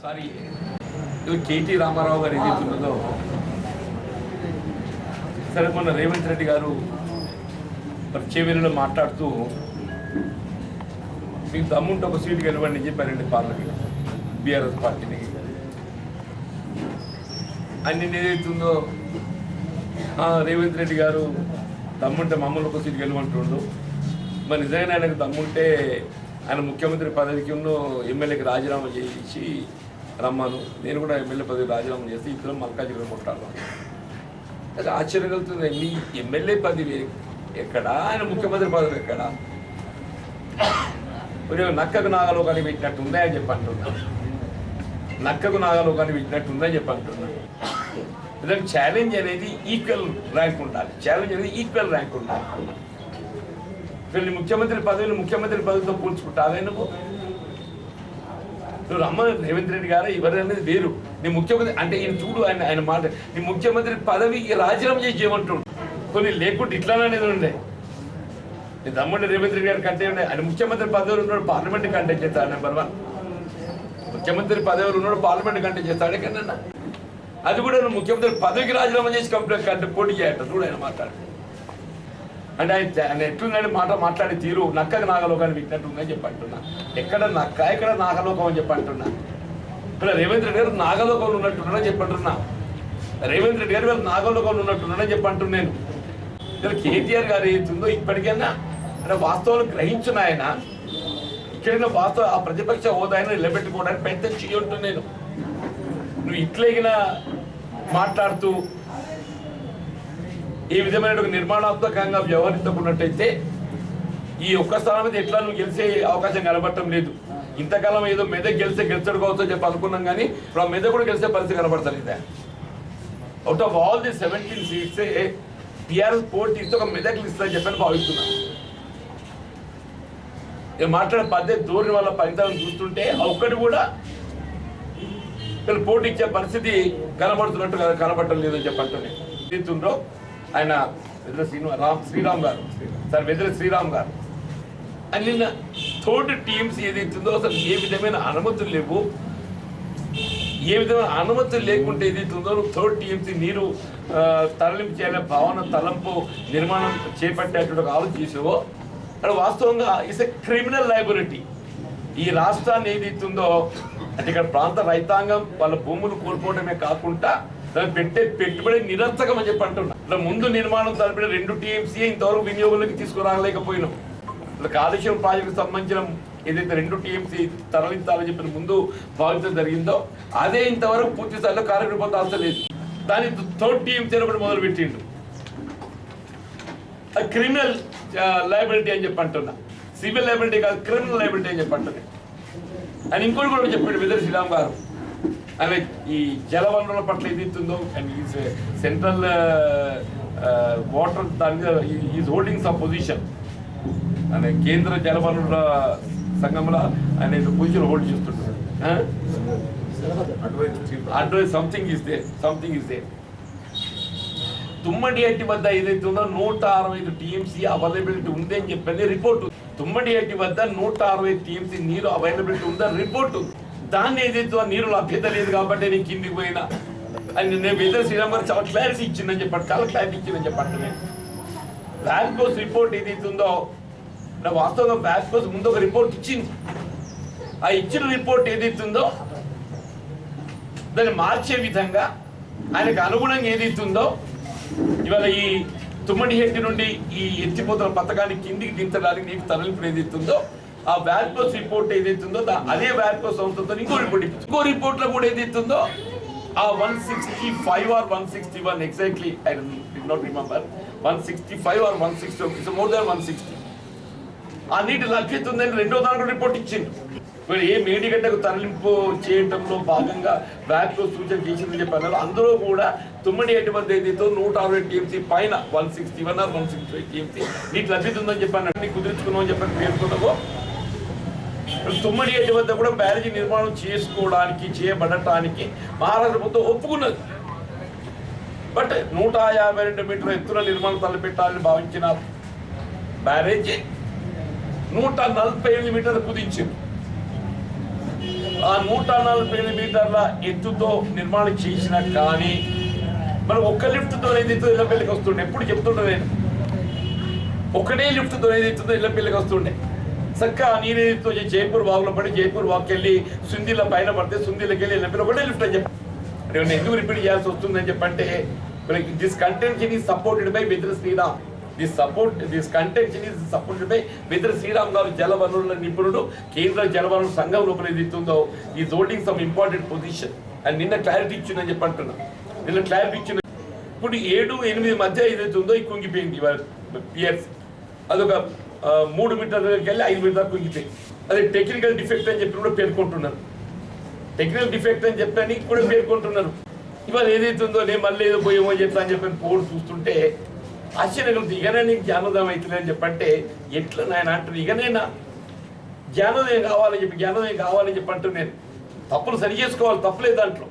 Sorry KT Ramarao గారు ఏదైతే ఉన్నదో సరే మొన్న రేవంత్ రెడ్డి గారు చేవేరులో మాట్లాడుతూ మీకు దమ్ముంటే ఒక సీటు గెలవండి చెప్పారండి పార్లమెంట్ బీఆర్ఎస్ పార్టీని అన్ని ఏదైతుందో రేవంత్ రెడ్డి గారు దమ్ముంటే మమ్మల్ని ఒక సీటు గెలవంటుండు మరి నిజంగానే ఆయనకు దమ్ముంటే ఆయన ముఖ్యమంత్రి పదవికి ఉన్న ఎమ్మెల్యేకి రాజీనామా చేసి రమ్మాను నేను కూడా ఎమ్మెల్యే పదవి రాజీనామా చేసి ఇద్దరు మల్కాజిగిరి కొట్టాను అది ఆశ్చర్యం కలుగుతుంది నీ ఎమ్మెల్యే పదవి ఎక్కడా ఆయన ముఖ్యమంత్రి పదవి ఎక్కడా నక్కకు నాగలోకాన్ని పెట్టినట్టు ఉందా అని చెప్పి అంటున్నా నక్కకు నాగలోకాన్ని పెట్టినట్టు ఉందని చెప్పి అంటున్నా ఎందుకంటే ఛాలెంజ్ అనేది ఈక్వల్ ర్యాంక్ ఉండాలి ఛాలెంజ్ అనేది ఈక్వల్ ర్యాంక్ ఉండాలి వీళ్ళని ముఖ్యమంత్రి పదవితో పోల్చుకుంటావే నువ్వు రమ్మ రేవంత్ రెడ్డి గారు ఎవరు అనేది వేరు నీ ముఖ్యమంత్రి అంటే ఈయన చూడు ఆయన మాట నీ ముఖ్యమంత్రి పదవికి రాజీనామా చేసి చేయమంటుండు కొన్ని లేకుంటే ఇట్లానే అనేది ఉండే నీ తమ్ముడు రేవంత్ రెడ్డి గారు కంటే ఉండే ఆయన ముఖ్యమంత్రి పదవిలో ఉన్నాడు పార్లమెంట్ కంటెక్ట్ చేస్తాడు నెంబర్ 1 ముఖ్యమంత్రి పదవిలో ఉన్నాడు పార్లమెంట్ కంటెక్ట్ చేస్తాడే కన్నా అది కూడా నువ్వు ముఖ్యమంత్రి పదవికి రాజీనామా చేసి కంటే పోటీ చేయట చూడు ఆయన మాట్లాడు అంటే ఆయన ఎట్లుందని మాట్లాడే తీరు నక్కకు నాగలోకాన్ని విట్టినట్టు ఉందని చెప్పి అంటున్నా ఎక్కడ నక్క ఎక్కడ నాగలోకం అని చెప్పి అంటున్నా ఇక్కడ రేవంత్ రెడ్డి గారు నాగలోకంలో ఉన్నట్టున్నాడని చెప్పి అంటున్నా రేవంత్ రెడ్డి గారు నాగలోకంలో ఉన్నట్టున్నాడని చెప్పి అంటున్నాను ఇక్కడ కేటీఆర్ గారు ఏతుందో ఇప్పటికైనా అంటే వాస్తవాలు గ్రహించిన ఆయన ఇక్కడైనా వాస్తవ ఆ ప్రతిపక్ష హోదాను నిలబెట్టుకోవడానికి ప్రయత్నం చేయంటున్నాను నువ్వు ఇట్లగిన మాట్లాడుతూ ఈ విధమైన నిర్మాణాత్మకంగా వ్యవహరించకున్నట్టయితే ఈ ఒక్క స్థానం మీద ఎట్లా నువ్వు గెలిచే అవకాశం కనబడటం లేదు ఇంతకాలం ఏదో మెదక్ గెలిచాడు కావచ్చు చెప్పి అనుకున్నాం కానీ ఇప్పుడు ఆ మెదక్ కూడా గెలిచే పరిస్థితి కనబడతలేదా out of all the 17 seats TRS పోటీ ఇస్తే ఒక మెదక్ ఇస్తుందని చెప్పని భావిస్తున్నాను మాట్లాడే పద్ధతి ధోరణి వాళ్ళ ఫలితాలను చూస్తుంటే ఒక్కటి కూడా వీళ్ళు పోటీ ఇచ్చే పరిస్థితి కనబడుతున్నట్టు కనబడటం లేదని చెప్పంటుండ్రో ఆయన శ్రీరామ్ గారు సార్ వెదర శ్రీరామ్ గారు నిన్న థర్డ్ టీమ్స్ ఏదైతుందో అసలు ఏ విధమైన అనుమతులు లేవు ఏ విధమైన అనుమతులు లేకుంటే ఏదైతుందో థర్డ్ టీమ్స్ నీరు తరలింపు చేయాలనే భావన తలంపు నిర్మాణం చేపట్టేటువంటి ఒక ఆలోచన చేసావో అది వాస్తవంగా ఇట్స్ ఎ క్రిమినల్ లయబిలిటీ ఈ రాష్ట్రాన్ని ఏదైతుందో అంటే ఇక్కడ ప్రాంత రైతాంగం వాళ్ళ భూములు కోల్పోవడమే కాకుండా దాన్ని పెట్టే పెట్టుబడి నిరర్థకం అని చెప్పి అంటున్నా ఇలా ముందు నిర్మాణం తలపిన 2 టీఎంసీ ఇంతవరకు వినియోగంలోకి తీసుకురాలేకపోయినాం ఇలా కాళేశ్వరం ప్రాజెక్టుకు సంబంధించిన ఏదైతే 2 టీఎంసీ తరలించాలని చెప్పిన ముందు భావించడం జరిగిందో అదే ఇంతవరకు పూర్తి స్థాయిలో కార్యరూపం దాల్చలేదు దాని 3rd టీఎంసీ ఒకటి మొదలు పెట్టిండు క్రిమినల్ లయబిలిటీ అని చెప్పి అంటున్నా సివిల్ లయబిలిటీ కాదు క్రిమినల్ లయబిలిటీ అని చెప్పి అంటున్నా అని ఇంకోటి కూడా చెప్పాడు వెదర్ శ్రీరామ్ గారు ఆయన ఈ జలవనరుల పట్ల ఏదైతుందో అండ్ ఈ సెంట్రల్ వాటర్ దాని మీద ఈజ్ హోల్డింగ్ సమ్ పొజిషన్ అనే కేంద్ర జలవనరుల సంఘంలో ఆయన పొజిషన్ హోల్డ్ చేస్తుంటాడు advise something is they Tummidihatti వద్ద ఏదైతుందో 165 టీఎంసీ అవైలబిలిటీ ఉంది అని చెప్పని రిపోర్ట్ తుమ్మడిహట్టి వద్ద 165 టీఎంసీ నీరు అవైలబిలిటీ ఉందని రిపోర్ట్ ఉంది దాన్ని ఏదైతే నీరు లభ్యత లేదు కాబట్టి నేను కిందికి పోయినా అని నేను వెదర్ శ్రీరామ్ గారు చాలా క్లారిటీ ఇచ్చిందని చెప్పాడు చాలా క్లారిటీ ఇచ్చిందని చెప్పండి నేను వ్యాల్కోస్ రిపోర్ట్ ఏదైతుందో నా వాస్తవంగా వ్యాల్కోస్ ముందు ఒక రిపోర్ట్ ఇచ్చింది ఆ ఇచ్చిన రిపోర్ట్ ఏదైతుందో దాన్ని మార్చే విధంగా ఆయనకు అనుగుణంగా ఏదైతుందో ఇవాళ ఈ తుమ్మడిహెట్టి నుండి ఈ ఎత్తిపోతల పథకాన్ని కిందికి దించడానికి నీకు తరలింపుడు ఏదైతుందో ఆ వ్యాల్కోస్ రిపోర్ట్ ఏదైతుందో అదే వ్యాల్కోస్ సంస్థతో ఇంకో రిపోర్ట్ లో కూడా ఏదైతుందో ఆ 165 or 161 exactly I did not remember 165 or 160 it's more than 160 ఆ నీటి లభ్యత ఉందని 2వ దాంట్లో రిపోర్ట్ ఇచ్చింది ఏ మేడిగడ్డకు తరలింపు చేయడంలో భాగంగా వ్యాప్లో సూచన చేసిందని చెప్పారు అందులో కూడా తుమ్మడిహట్టి వద్ద ఏదైతే 160 టీఎంసీ పైన 161 or 165 టీఎంసీ నీకు లభ్యత ఉందని చెప్పాను కుదుర్చుకున్నామని చెప్పని పేర్కొన్నావో తుమ్మడిహట్టి వద్ద కూడా బ్యారేజీ నిర్మాణం చేయబడటానికి మహారాష్ట్ర ప్రభుత్వం ఒప్పుకున్నది బట్ 152 మీటర్ల ఎత్తున నిర్మాణం తలపెట్టాలని భావించిన బ్యారేజీ 148 మీటర్లు కుదించింది ఆ 140 మీటర్ల ఎత్తుతో నిర్మాణం చేసినా కానీ మనం ఒక్క లిఫ్ట్తో ఏదైతే ఇళ్ళపల్లికి వస్తుండే. ఎప్పుడు చెప్తుండే నేను, ఒకటే లిఫ్ట్తో ఏదైతుందో ఇళ్ళపల్లికి వస్తుండే. చక్కగా నేనేదితో జైపూర్ వాగులో పడి జైపూర్ వాక్కి వెళ్ళి సుందీల పైన పడితే సుందీలకి వెళ్ళి ఇళ్ళపల్లి ఒకటే లిఫ్ట్ అని చెప్పి నేను ఎందుకు రిపీట్ చేయాల్సి వస్తుందని చెప్పంటే, this contention is supported by Vedire Sriram. This contention is supported by Vedire Sriram garu, జలవనరుల నిపుణుడు, కేంద్ర జలవనరుల సంఘం లోపల ఏదైతుందో is holding some important position. And నిన్న క్లారిటీ ఇచ్చిందని చెప్పి అంటున్నా. నిన్న క్లారిటీ ఇచ్చిన ఇప్పుడు 7-8 మధ్య ఏదైతుందో ఈ కుంగిపోయింది పియర్స్. అదొక 3 మీటర్లకి వెళ్ళి 5 మీటర్లకు కుంగిపోయింది. అది టెక్నికల్ డిఫెక్ట్ అని చెప్పి కూడా పేర్కొంటున్నారు. టెక్నికల్ డిఫెక్ట్ అని చెప్పని కూడా పేర్కొంటున్నారు. ఇవాళ ఏదైతుందో నేను మళ్ళీ ఏదో పోయేమో చెప్తా అని చెప్పని పోడు చూస్తుంటే ఆశ్చర్యం. ఇకనే నీకు జ్ఞానోదయం అవుతుంది అని చెప్పంటే ఎట్లా నాయన అంటారు. ఇకనైనా జ్ఞానోదయం కావాలని చెప్పి అంటూ నేను తప్పులు సరి చేసుకోవాలి, తప్పులేదు దాంట్లో.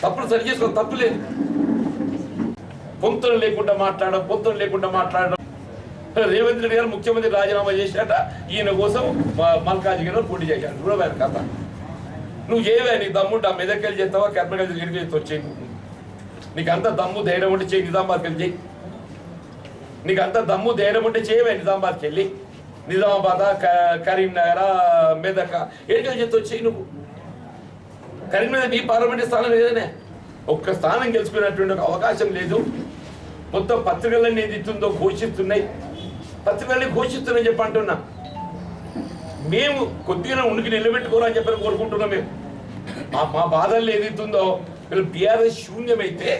తప్పులు సరి చేసుకోవాలి, తప్పులేదు. పొంతులు లేకుండా మాట్లాడడం. రేవంత్ రెడ్డి గారు ముఖ్యమంత్రి రాజీనామా చేసినట్ట ఈయన కోసం మల్కాజిగిరిలో పోటీ చేశాడు. చూడవేరు కథ. నువ్వు చేయవే, నీకు దమ్ముంటే ఆ మెదక్కెళ్ళి చేస్తావా, కర్మకెళ్ళి గిరికి చేస్తావు, వచ్చేయి. నీకు అంత దమ్ము ధైర్యం ఉంటే చేయి, నిజామాబాద్కి వెళ్ళి చేయి. నీకు అంత దమ్ము ధైర్యం ఉంటే చేయవే, నిజామాబాద్కి వెళ్ళి. నిజామాబాద్, కరీంనగర్, మెదక్ ఏడికెళ్ళి చేస్తావు, వచ్చేయి. నువ్వు కరీంనగర్ నీ పార్లమెంట్ స్థానం లేదనే, ఒక్క స్థానం గెలుచుకునేటువంటి ఒక అవకాశం లేదు. మొత్తం పత్రికలన్నీ ఏది ఇస్తుందో ఘోషిస్తున్నాయి చెప్పి అంటున్నా. మేము కొద్దిగా ఉనికి నిలబెట్టుకోవాలని చెప్పని కోరుకుంటున్నాం. మేము మా బాధల్లో ఏదైతుందో వీళ్ళు టీఆర్ఎస్ శూన్యమైతే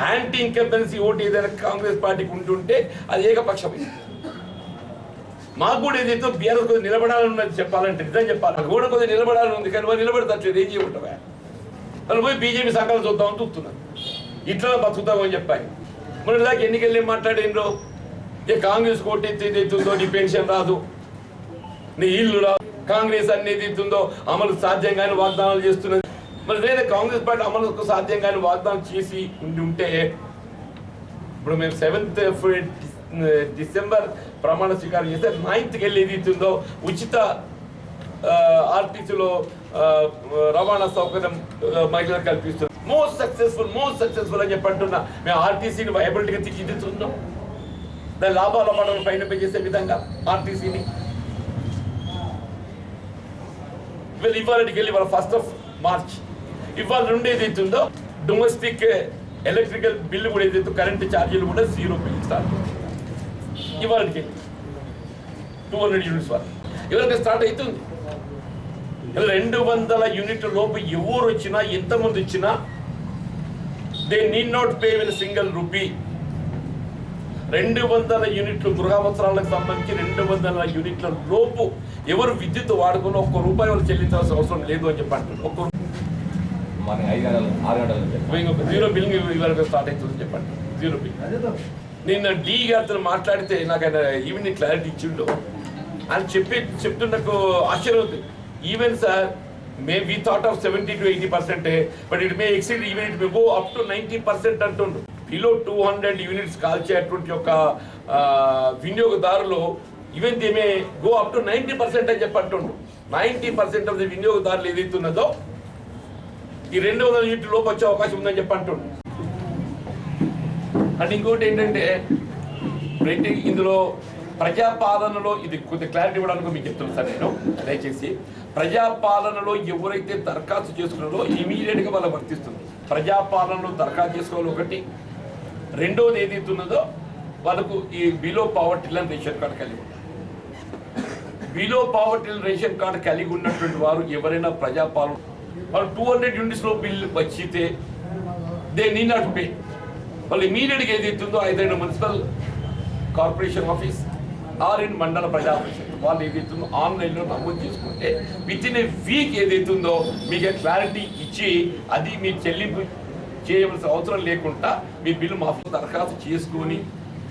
యాంటీ ఇన్కంబెన్సీ ఓటు ఏదైనా కాంగ్రెస్ పార్టీకి ఉంటుంటే అది ఏకపక్షమైంది. మాకు కూడా ఏదైతే బీఆర్ఎస్ కొద్దిగా నిలబడాలని ఉన్నది. చెప్పాలంటే నిజం చెప్పాలి, మాకు కూడా కొద్దిగా నిలబడాలని ఉంది. కానీ వాళ్ళు నిలబడతట్లేదు. ఏం చేయమంటావా? వాళ్ళు పోయి బీజేపీ సంఘాలు చూద్దామని చూస్తున్నారు. ఇట్లా బతుకుతామని చెప్పాలి. మొన్న దాకా ఎన్నికలు ఏం మాట్లాడిండ్రో, కాంగ్రెస్ ఓటు ఏదైతుందో నీ పెన్షన్ రాదు, నీ ఇల్లు రాదు, కాంగ్రెస్ అనేది ఏదైతుందో అమలు సాధ్యం కానీ వాగ్దానాలు చేస్తున్నది. మరి లేదా కాంగ్రెస్ పార్టీ అమలుకు సాధ్యం కానీ వాగ్దానం చేసి ఉంటే ఇప్పుడు మేము 7th డిసెంబర్ ప్రమాణ స్వీకారం చేస్తే 9th వెళ్ళి ఏదైతుందో ఉచిత ఆర్టీసీలో రవాణా సౌకర్యం మహిళలకు కల్పిస్తుంది. మోస్ట్ సక్సెస్ఫుల్ అని చెప్పంటున్నా. మేము ఆర్టీసీని వైబిలిటీగా తీర్చిదిద్దుతున్నాం. దాని లాభాల పడవలు పైన చేసే విధంగా ఆర్టీసీని ఇవాళకి వెళ్ళి వాళ్ళ 1st మార్చ్ ఇవాళ నుండి ఏదైతుందో డొమెస్టిక్ ఎలక్ట్రికల్ బిల్లు కూడా ఏదైతే కరెంటు ఛార్జీలు కూడా 0 బిల్ స్టార్ట్ ఇవాళకి 200 యూనిట్స్ వరకు ఇవాళకి స్టార్ట్ అవుతుంది. 200 యూనిట్ల లోపు ఎవరు వచ్చినా ఎంతమంది వచ్చినా they need not pay with single rupee. 200 యూనిట్లు గృహావసరాలకు సంబంధించి 200 యూనిట్ల లోపు ఎవరు విద్యుత్ వాడుకుని ₹1 వాళ్ళు చెల్లించాల్సిన అవసరం లేదు అని చెప్పి అంటారు. జీరో బిల్ ఇవాళ స్టార్ట్ అవుతుందని చెప్పండి. 0 బిల్. నిన్న డి గారితో మాట్లాడితే నాకు ఆయన ఈవెనింగ్ క్లారిటీ ఇచ్చిండు. ఆయన చెప్తున్నకు ఆశ్చర్యం అవుతుంది. Even sir we thought of 70 to 80%, but it may exceed, even it may go up to 90% అంటుండు. బిలో 200 యూనిట్స్ కాల్చేటువంటి ఒక వినియోగదారులు even they may go up to 90% అని చెప్పి అంటుండు. 90% ఆఫ్ ది వినియోగదారులు ఏదైతున్నదో ఈ 200 యూనిట్ లోపు వచ్చే అవకాశం ఉందని చెప్పి అంటుండు. అండ్ ఇంకోటి ఏంటంటే ఇందులో ప్రజాపాలనలో ఇది కొద్ది క్లారిటీ ఇవ్వడానికి మీకు చెప్తున్నాను సార్. నేను దయచేసి ప్రజాపాలనలో ఎవరైతే దరఖాస్తు చేసుకున్నారో ఇమీడియట్గా వాళ్ళకి వర్తిస్తుంది. ప్రజాపాలనలో దరఖాస్తు చేసుకోవాలి ఒకటి. రెండోది ఏదైతున్నదో వాళ్ళకు ఈ below poverty line ration card కలిగి ఉంటారు. Below poverty line ration card కలిగి ఉన్నటువంటి వారు ఎవరైనా ప్రజాపాలన వాళ్ళు 200 యూనిట్స్లో బిల్లు వచ్చితే దే నీడ్ నాట్ పే. వాళ్ళు ఇమీడియట్గా ఏదైతుందో ఐదైనా municipal corporation office or in Mandal Praja పరిషత్ వాళ్ళు ఏదైతుందో ఆన్లైన్లో నమోదు చేసుకుంటే వితిన్ ఏ వీక్ ఏదైతుందో మీకు క్లారిటీ ఇచ్చి అది మీ చెల్లింపు చేయవలసిన అవసరం లేకుండా మీ బిల్లు మాఫీ దరఖాస్తు చేసుకొని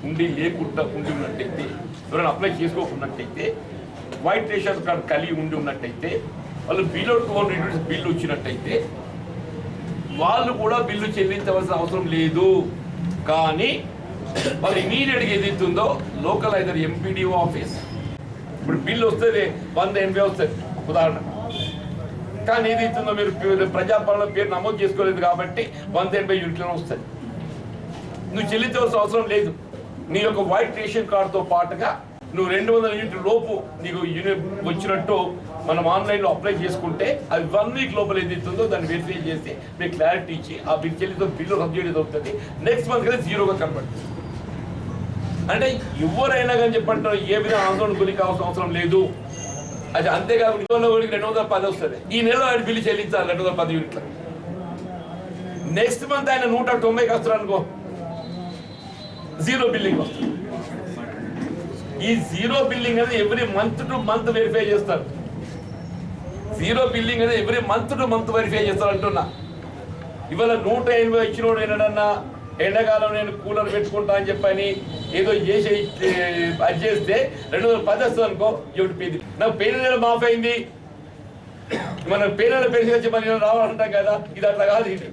ఉండి ఉన్నట్టయితే ఎవరైనా అప్లై చేసుకోకున్నట్టయితే వైట్ రేషన్ కార్డు కలిగి ఉన్నట్టయితే వాళ్ళు బిలో 200 యూనిట్స్ బిల్లు వచ్చినట్టయితే వాళ్ళు కూడా బిల్లు చెల్లించవలసిన అవసరం లేదు. కానీ వాళ్ళు ఇమీడియట్గా ఏదైతుందో లోకల్ అయితే ఎంపీడీఓ ఆఫీస్ ఇప్పుడు బిల్లు వస్తుంది 180 వస్తుంది ఉదాహరణ కానీ ఏది ఇస్తుందో మీరు ప్రజాపాలన పేరు నమోదు చేసుకోలేదు కాబట్టి 180 యూనిట్లను వస్తుంది. నువ్వు చెల్లించవలసిన అవసరం లేదు. నీ యొక్క వైట్ రేషన్ కార్డుతో పాటుగా నువ్వు 200 యూనిట్ల లోపు నీకు యూనిట్ వచ్చినట్టు మనం ఆన్లైన్లో అప్లై చేసుకుంటే అది 1 వీక్ లోపల ఏది ఇస్తుందో దాన్ని వెరిఫై చేసి మీకు క్లారిటీ ఇచ్చి ఆ బిల్ చెల్లితో బిల్లు రద్దు చేయడం అవుతుంది. నెక్స్ట్ మంత్ కదా జీరోగా కన్వర్ట్. అంటే ఎవరైనా కానీ చెప్పంటారు ఏ విధంగా ఆందోళన గురి కావాల్సిన అవసరం లేదు. అది అంతేకాదు 210 వస్తుంది. ఈ నెలలో ఆయన బిల్లు చెల్లించాలి 210 యూనిట్లు. నెక్స్ట్ మంత్ ఆయన 190కి వస్తారు అనుకో, జీరో బిల్లింగ్ వస్తుంది. ఈ జీరో బిల్లింగ్ అనేది every month to month verify చేస్తారు. జీరో బిల్లింగ్ అనేది every month to month verify చేస్తారు అంటున్నా. ఇవాళ 180 ఇచ్చినోడు ఏంటన్నా ఎండాకాలం నేను కూలర్ పెట్టుకుంటా అని చెప్పని ఏదో చేసి అది చేస్తే 210 వస్తుంది అనుకో, ఎవరి పేరు నాకు పేరు నెల మాఫ్ అయింది, మనం పేరు నెల పెన్షన్ వచ్చి మనం రావాలంటాం కదా. ఇది అట్లా కాదు. ఇది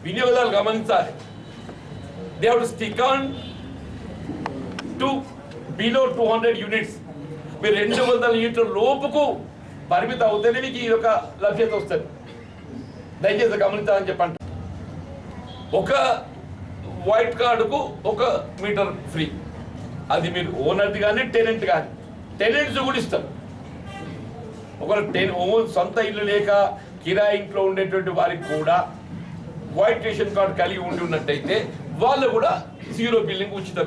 వినియోగదారులు గమనించాలి. They have to stick on to below 200 units. మీరు 200 యూనిట్ల లోపుకు పరిమితం అవుతేనే మీకు ఈ యొక్క లభ్యత వస్తుంది. దయచేసి గమనించాలని చెప్పండి. ఒక వైట్ కార్డుకు 1 మీటర్ ఫ్రీ. అది మీరు ఓనర్ది కానీ టెనెంట్ కానీ. టెనెంట్స్ కూడా ఇస్తారు. ఒక సొంత ఇల్లు లేక కిరాయి ఇంట్లో ఉండేటువంటి వారికి కూడా వైట్ రేషన్ కార్డు కలిగి ఉండి ఉన్నట్టయితే వాళ్ళు కూడా జీరో బిల్లింగ్ ఉచితం.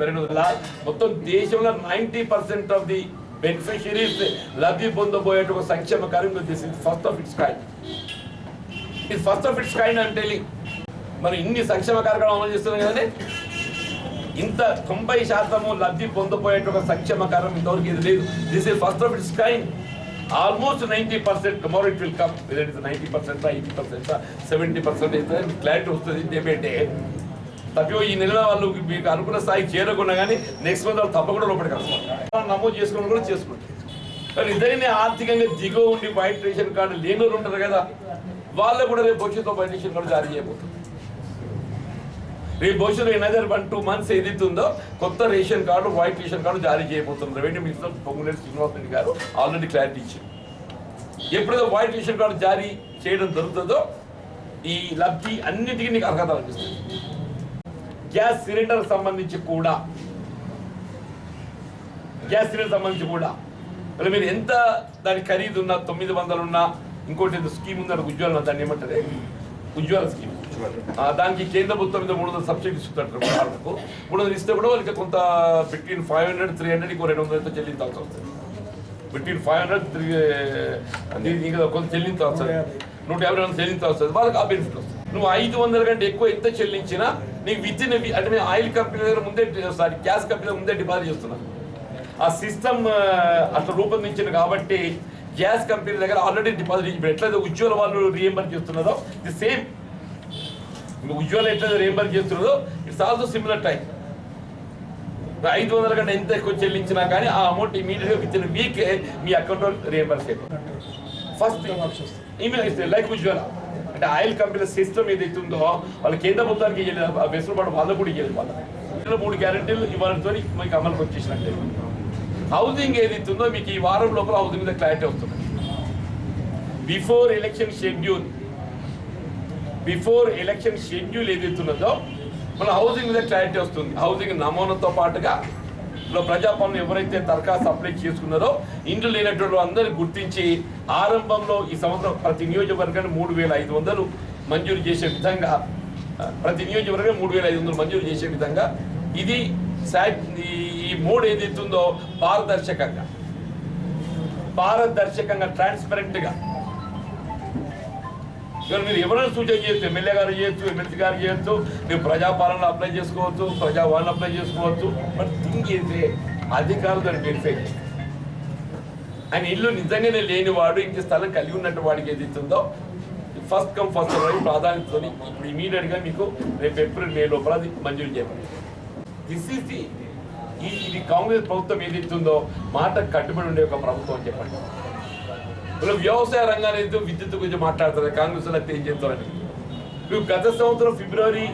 మొత్తం దేశంలో 90% ఆఫ్ ది బెనిఫిషరీస్ లబ్ధి పొందబోయేట ఒక సంక్షేమ కార్యక్రమం. This is first of it's kind. ఇది ఫస్ట్ ఆఫ్ ఇట్స్ కైండ్ అంటే మనం ఇన్ని సంక్షేమ కార్యక్రమం అమలు చేస్తున్నాం కదండి. ఇంత 90% లబ్ధి పొందబోయేట ఒక సంక్షేమ కార్యక్రమం ఇంతవరకు ఇది లేదు. This is first of it's kind. Almost 90%. Tomorrow it will come. Whether it is 90%, 80%, 70% అయితే క్లారిటీ వస్తుంది. ఏమంటే తప్పో ఈ నెల వాళ్ళు మీకు అనుకున్న స్థాయికి చేరకుండా కానీ నెక్స్ట్ మంత్ వాళ్ళు తప్పకుండా లోపలికి వస్తారు. నమోదు చేసుకోవడం కూడా చేసుకుంటారు. కానీ ఇద్దరిని ఆర్థికంగా దిగువ ఉండి వైట్ రేషన్ కార్డు లేని వాళ్ళు ఉంటారు కదా, వాళ్ళు కూడా రేపు భవిష్యత్తులో వైట్ రేషన్ కార్డు జారీ చేయబోతుంది. రేపు భవిష్యత్తులో ఎనదర్ 1-2 మంత్స్ ఏదైతుందో కొత్త ration card white ration card జారీ చేయబోతుంది. రెవెన్యూ మినిస్టర్ పొంగులేటి శ్రీనివాస్ రెడ్డి గారు ఆల్రెడీ క్లారిటీ ఇచ్చారు. ఎప్పుడైతే వైట్ రేషన్ కార్డు జారీ చేయడం జరుగుతుందో ఈ లబ్ధి అన్నిటికీ నీకు అర్హత అనిపిస్తుంది. గ్యాస్ సిలిండర్ సంబంధించి కూడా మీరు ఎంత దాని ఖరీదు ఉన్నా 900 ఉన్నా, ఇంకోటి ఏదో స్కీమ్ ఉందని ఉజ్వల, దాన్ని ఏమంటారు ఉజ్వల స్కీమ్, దానికి కేంద్ర ప్రభుత్వం మీద 300 సబ్సిడీ ఇస్తుంటారు. వాళ్ళకు 300 ఇస్తే కూడా వాళ్ళకి కొంత బిట్వీన్ 500-300 ఇంకో 200 చెల్లించాల్సి వస్తుంది. బిట్వీన్ 500 కొంత చెల్లించాల్సి వస్తుంది. 150 చెల్లించాల్సి వస్తుంది. వాళ్ళకి ఆ బెనిఫిట్ వస్తుంది. నువ్వు 500 కంటే ఎక్కువ ఎంత చెల్లించినా నీకు విత్ ఇన్ అంటే మేము ఆయిల్ కంపెనీ దగ్గర ముందే గ్యాస్ కంపెనీ ముందే డిపాజిట్ చేస్తున్నాం. ఆ సిస్టమ్ అట్లా రూపొందించింది కాబట్టి గ్యాస్ కంపెనీ దగ్గర ఆల్రెడీ డిపాజిట్. ఇప్పుడు ఎట్లయితే ఉజ్వల వాళ్ళు రీఎంబర్స్ చేస్తున్నదో ఇది సేమ్. ఉజ్వల ఎట్లయితే రీఎంబర్స్ చేస్తున్నదో ఇట్స్ ఆల్సో సిమిలర్ టైం. 500 కంటే ఎంత ఎక్కువ చెల్లించినా కానీ ఆ అమౌంట్ ఇమీడియట్గా విత్ ఇన్ వీక్ మీ అకౌంట్లో రీఎంబర్స్ అయిపోతుంది. ఫస్ట్ ఈమెయిల్ ఇస్తే లైక్ ఉజ్వల అంటే ఆయిల్ కంపెనీ సిస్టమ్ ఏదైతే ఉందో వాళ్ళ కేంద్ర ప్రభుత్వానికి వెసులుబాటు వాళ్ళకు కూడా ఇవ్వాలి. వాళ్ళ 3 గ్యారెంటీలు ఇవ్వడంతో మీకు అమలుకి వచ్చేసినట్టే. హౌసింగ్ ఏదైతే ఉందో మీకు ఈ వారం లోపల హౌసింగ్ మీద క్లారిటీ వస్తుంది. బిఫోర్ ఎలక్షన్ షెడ్యూల్ ఏదైతే ఉన్నదో మన హౌసింగ్ మీద క్లారిటీ వస్తుంది. హౌసింగ్ నమూనాతో పాటుగా ప్రజాపాలన ఎవరైతే దరఖాస్తు అప్లై చేసుకున్నారో ఇండ్లు లేనటువంటి అందరినీ గుర్తించి ఆరంభంలో ఈ సంవత్సరం ప్రతి నియోజకవర్గాన్ని 3500 మంజూరు చేసే విధంగా, ప్రతి నియోజకవర్గం 3500 మంజూరు చేసే విధంగా ఇది ఈ మోడ్ ఏదైతే ఉందో పారదర్శకంగా ట్రాన్స్పరెంట్గా ఇవాళ మీరు ఎవరైనా సూచన చేయొచ్చు. ఎమ్మెల్యే గారు చేయొచ్చు, ఎమ్మెల్సీ గారు చేయొచ్చు, మీరు ప్రజాపాలన అప్లై చేసుకోవచ్చు, ప్రజావాళ్ళని అప్లై చేసుకోవచ్చు. బట్ థింగ్ అయితే అధికారులు దాన్ని వెరిఫై చేస్తారు. ఆయన ఇల్లు నిజంగానే లేనివాడు, ఇంటి స్థలం కలిగి ఉన్నట్టు వాడికి ఏదైతే ఉందో ఫస్ట్ కమ్ ఫస్ట్ సర్వ్ ప్రాధాన్యతతో ఇప్పుడు ఇమీడియట్గా మీకు రేపు ఏప్రిల్ మే లోపల అది మంజూరు చేయబడి. దిస్ ఈస్ ఇది కాంగ్రెస్ ప్రభుత్వం ఏదైతే ఉందో మాట కట్టుబడి ఉండే ఒక ప్రభుత్వం అని చెప్పండి. వ్యవసాయ రంగాన్ని ఏదో విద్యుత్ గురించి మాట్లాడుతుంది కాంగ్రెస్ అయితే ఏం చేస్తారని. నువ్వు గత సంవత్సరం ఫిబ్రవరి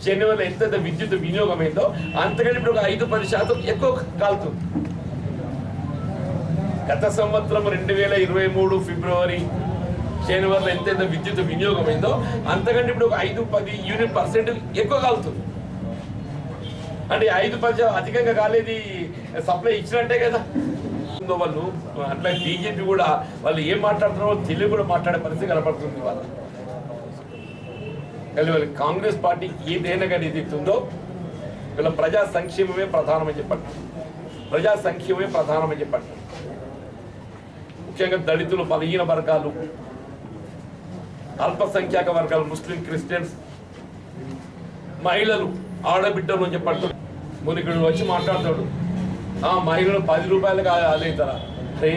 జనవరిలో ఎంత విద్యుత్ వినియోగం అయిందో అంతకంటే ఇప్పుడు ఒక 5-10% ఎక్కువ కాలుతుంది. గత సంవత్సరం 2023 ఫిబ్రవరి జనవరిలో ఎంతైతే విద్యుత్ వినియోగం అయిందో అంతకంటే ఇప్పుడు ఒక 5-10 యూనిట్% ఎక్కువ కాలుతుంది. అంటే 5% అధికంగా కాలేది సప్లై ఇచ్చినట్టే కదా. వాళ్ళు అట్లా బీజేపీ కూడా వాళ్ళు ఏం మాట్లాడుతున్నారో తెలుగు కూడా మాట్లాడే పరిస్థితి కనపడుతుంది. వాళ్ళ కాంగ్రెస్ పార్టీ ఏదైనా కానీ ఏదైతుందో వీళ్ళ ప్రజా సంక్షేమమే ప్రధానమని చెప్పండి. ప్రజా సంక్షేమమే ప్రధానమని చెప్పండి. ముఖ్యంగా దళితులు, బలహీన వర్గాలు, అల్పసంఖ్యాక వర్గాలు, ముస్లిం, క్రిస్టియన్స్, మహిళలు, ఆడబిడ్డలు అని చెప్పండి. మునిగుడు వచ్చి మాట్లాడతాడు, మహిళలు 10 రూపాయలకు అలేతారా? అంటే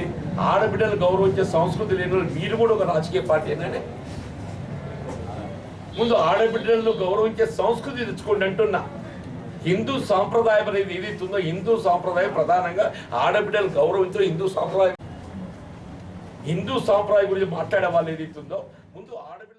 ఆడబిడ్డలు గౌరవించే సంస్కృతి లేని మీరు కూడా ఒక రాజకీయ పార్టీ ఏంటంటే ముందు ఆడబిడ్డలను గౌరవించే సంస్కృతి తెచ్చుకోండి అంటున్నా. హిందూ సాంప్రదాయం అనేది ఏదైతుందో హిందూ సాంప్రదాయం ప్రధానంగా ఆడబిడ్డలు గౌరవించడం హిందూ సాంప్రదాయం గురించి మాట్లాడే వాళ్ళు ఏదైతుందో ముందు ఆడబిడ్డ